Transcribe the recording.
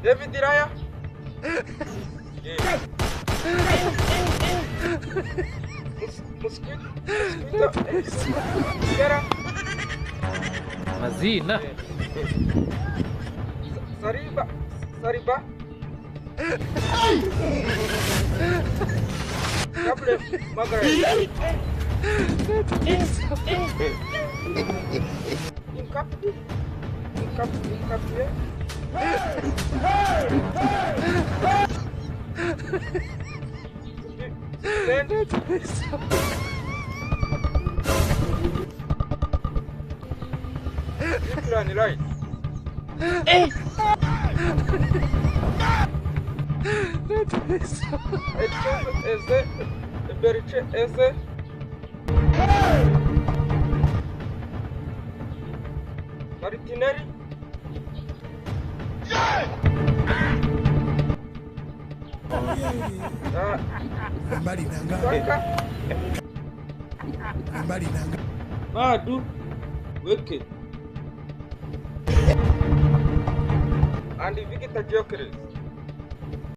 David Raya. Mosquito. Era. Mazina. Sariba. Gabriel Margaret. Incap. Right. Martinelli. Madu. Wicked. And the Victor Jokeres.